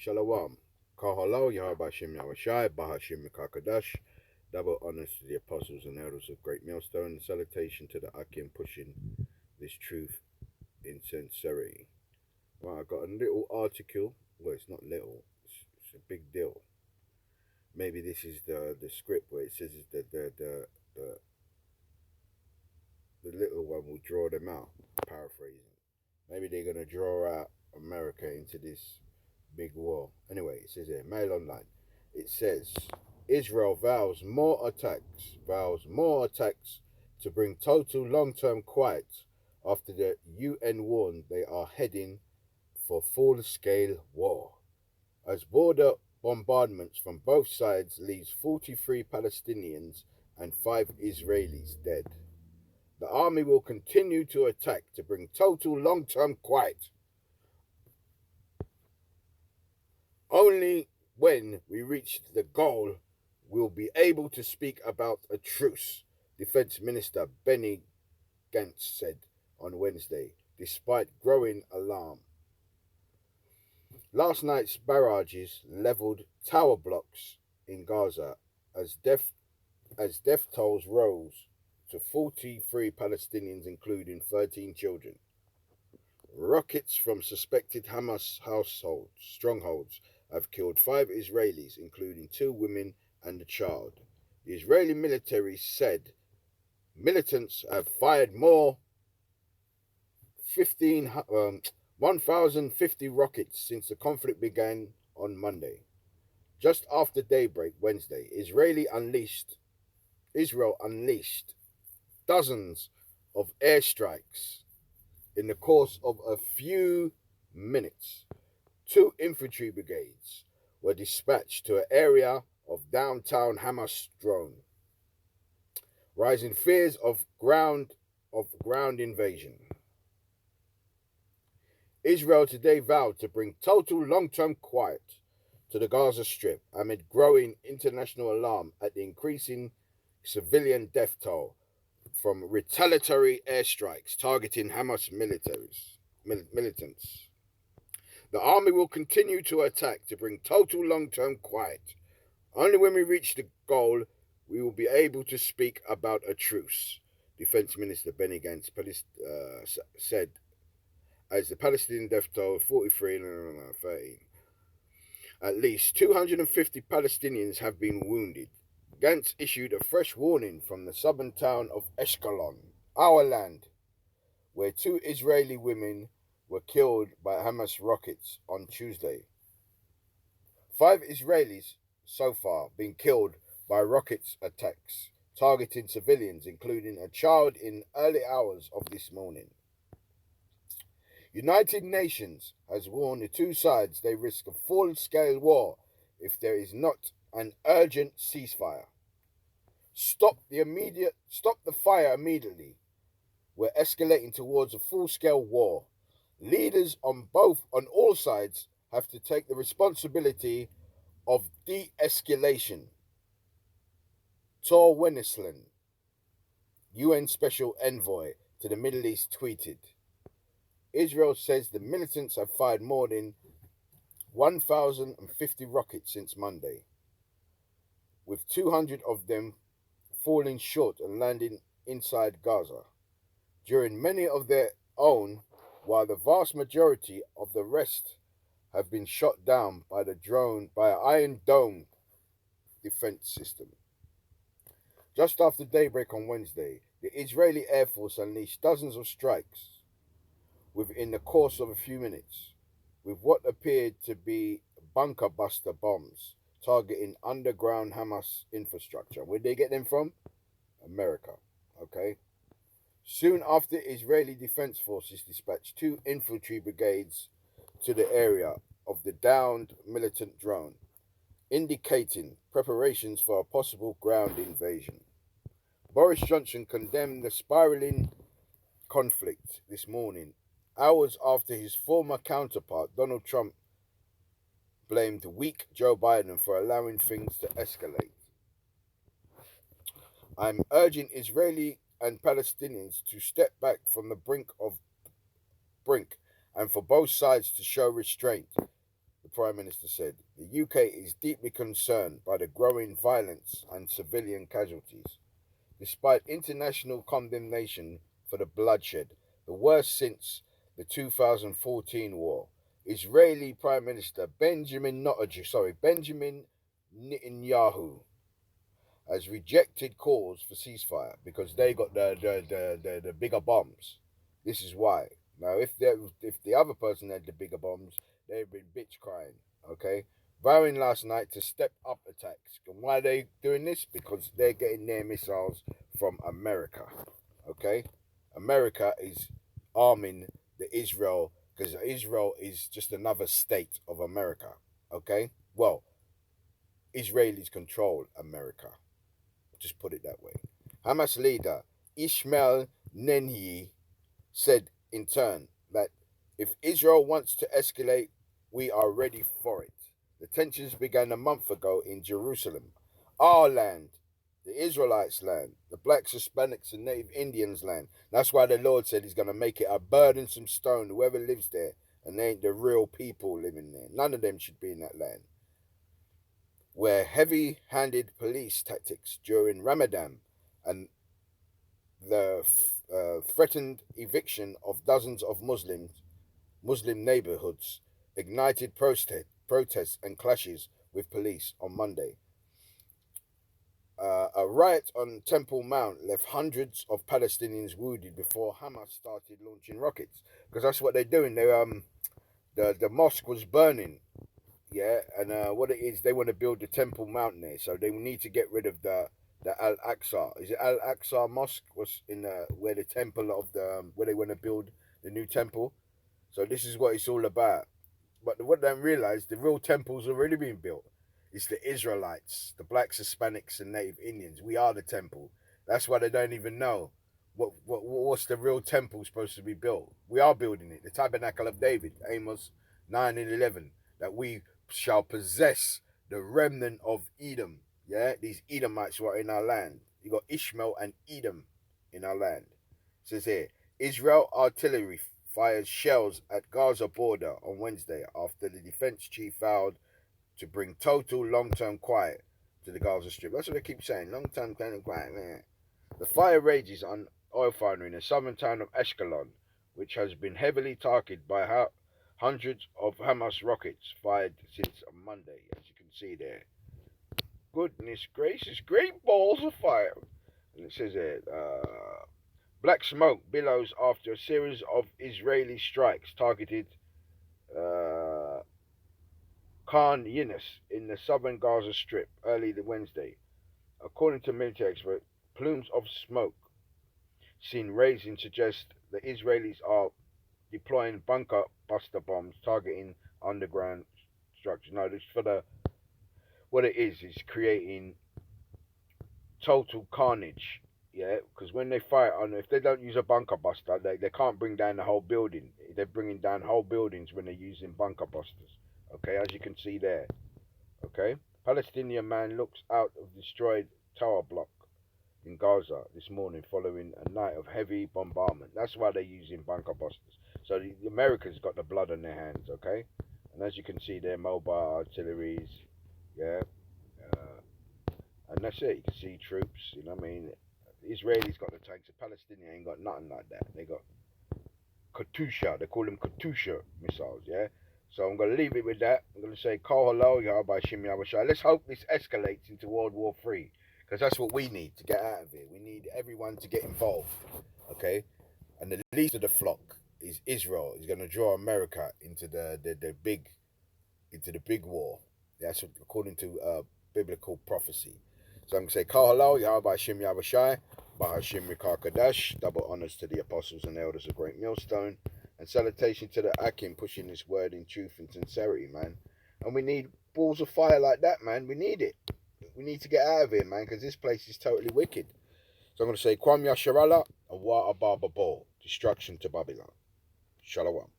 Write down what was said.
Shalom. Kahalo, Yahabashim Yahweh Bahashim Kakadash. Double honors to the apostles and elders of Great Millstone. Salutation to the Akim pushing this truth in sincerity. Right, I got a little article. Well, it's not little. It's a big deal. Maybe this is the script where it says the little one will draw them out. Paraphrasing. Maybe they're gonna draw out America into this big war. Anyway, it says here, Mail Online. It says Israel vows more attacks to bring total long-term quiet after the UN warned they are heading for full-scale war. As border bombardments from both sides leaves 43 Palestinians and 5 Israelis dead. The army will continue to attack to bring total long-term quiet. Only when we reach the goal will be able to speak about a truce, Defense Minister Benny Gantz said on Wednesday, despite growing alarm. Last night's barrages leveled tower blocks in Gaza as death tolls rose to 43 Palestinians, including 13 children. Rockets from suspected Hamas strongholds have killed 5 Israelis, including 2 women and a child. The Israeli military said militants have fired more 1,050 rockets since the conflict began on Monday. Just after daybreak Wednesday, Israel unleashed dozens of airstrikes in the course of a few minutes. 2 infantry brigades were dispatched to an area of downtown Hamas drone, rising fears of ground invasion. Israel today vowed to bring total long-term quiet to the Gaza Strip amid growing international alarm at the increasing civilian death toll from retaliatory airstrikes targeting Hamas militants. The army will continue to attack to bring total long-term quiet. Only when we reach the goal we will be able to speak about a truce, Defense Minister Benny Gantz said, as the Palestinian death toll 43 and 13. At least 250 Palestinians have been wounded. Gantz issued a fresh warning from the southern town of Eshkelon, our land, where 2 Israeli women were killed by Hamas rockets on Tuesday. 5 Israelis so far been killed by rockets attacks targeting civilians, including a child, in early hours of this morning. United Nations has warned the 2 sides they risk a full-scale war if there is not an urgent ceasefire. Stop the fire immediately. We're escalating towards a full-scale war. Leaders on all sides have to take the responsibility of de-escalation. Tor Wennesland, UN Special Envoy to the Middle East, tweeted. Israel says the militants have fired more than 1,050 rockets since Monday, with 200 of them falling short and landing inside Gaza. During many of their own, while the vast majority of the rest have been shot down by an Iron Dome defense system. Just after daybreak on Wednesday, the Israeli Air Force unleashed dozens of strikes within the course of a few minutes, with what appeared to be bunker buster bombs targeting underground Hamas infrastructure. Where'd they get them from? America. Okay. Soon after, Israeli Defense Forces dispatched 2 infantry brigades to the area of the downed militant drone, indicating preparations for a possible ground invasion. Boris Johnson condemned the spiraling conflict this morning, hours after his former counterpart, Donald Trump, blamed weak Joe Biden for allowing things to escalate. I'm urging Israeli and Palestinians to step back from the brink and for both sides to show restraint, the Prime Minister said, the UK is deeply concerned by the growing violence and civilian casualties. Despite international condemnation for the bloodshed, the worst since the 2014 war, Israeli Prime Minister Benjamin Netanyahu has rejected calls for ceasefire because they got the bigger bombs. This is why. Now, if the other person had the bigger bombs, they've been bitch crying. Okay, vowing last night to step up attacks. And why are they doing this? Because they're getting their missiles from America. Okay, America is arming the Israel because Israel is just another state of America. Okay, well, Israelis control America. Just put it that way. Hamas leader Ishmael Nenhi said in turn that if Israel wants to escalate, we are ready for it. The tensions began a month ago in Jerusalem, our land, the Israelites' land, the blacks, Hispanics, and Native Indians' land. That's why the Lord said he's going to make it a burdensome stone, whoever lives there, and they ain't the real people living there. None of them should be in that land. Where heavy-handed police tactics during Ramadan and the threatened eviction of dozens of Muslim neighborhoods ignited protests and clashes with police on Monday. A riot on Temple Mount left hundreds of Palestinians wounded before Hamas started launching rockets, because that's what they're doing. The mosque was burning. Yeah, and what it is, they want to build the Temple Mount there, so they need to get rid of the Al Aqsa. Is it Al Aqsa Mosque? Was in where the temple of the where they want to build the new temple. So this is what it's all about. But what they don't realize, the real temple's already been built. It's the Israelites, the blacks, Hispanics, and Native Indians. We are the temple. That's why they don't even know what's the real temple supposed to be built. We are building it. The Tabernacle of David, Amos 9 and 11, that we shall possess the remnant of Edom. Yeah, these Edomites who are in our land. You got Ishmael and Edom in our land. It says here, Israel artillery fires shells at Gaza border on Wednesday after the defense chief vowed to bring total long-term quiet to the Gaza Strip. That's what they keep saying, long-term quiet, man. The fire rages on oil refinery in the southern town of Ashkelon, which has been heavily targeted by hundreds of Hamas rockets fired since Monday, as you can see there. Goodness gracious, great balls of fire. And it says there, black smoke billows after a series of Israeli strikes targeted Khan Yunis in the southern Gaza Strip early Wednesday. According to military experts, plumes of smoke seen raising suggest the Israelis are deploying bunker buster bombs targeting underground structures. No, this for the what it is creating total carnage. Yeah, because when they fight on, if they don't use a bunker buster, they can't bring down the whole building. They're bringing down whole buildings when they're using bunker busters. Okay, as you can see there. Okay, Palestinian man looks out of destroyed tower block in Gaza this morning following a night of heavy bombardment. That's why they're using bunker busters. So the Americans got the blood on their hands. Okay, and as you can see, their mobile artilleries. Yeah, and that's it. You can see troops. You know what I mean? The Israelis got the tanks. The Palestinians ain't got nothing like that. They got Katusha. They call them Katusha missiles. Yeah. So I'm going to leave it with that. I'm going to say, Kol Halal Yahweh Shim Yahushai. Let's hope this escalates into World War III, because that's what we need to get out of it. We need everyone to get involved, okay? And the least of the flock is Israel. Is going to draw America into the big war. That's according to biblical prophecy. So I'm going to say, Kol Halal Yahweh Shim Yahushai, Bahashim Rikar Kadash. Double honors to the apostles and elders of Great Millstone. And salutation to the Akim pushing this word in truth and sincerity, man. And we need balls of fire like that, man. We need it. We need to get out of here, man, because this place is totally wicked. So I'm going to say, Kwam Yasharala, Awa Ababa Ball, destruction to Babylon. Shalom.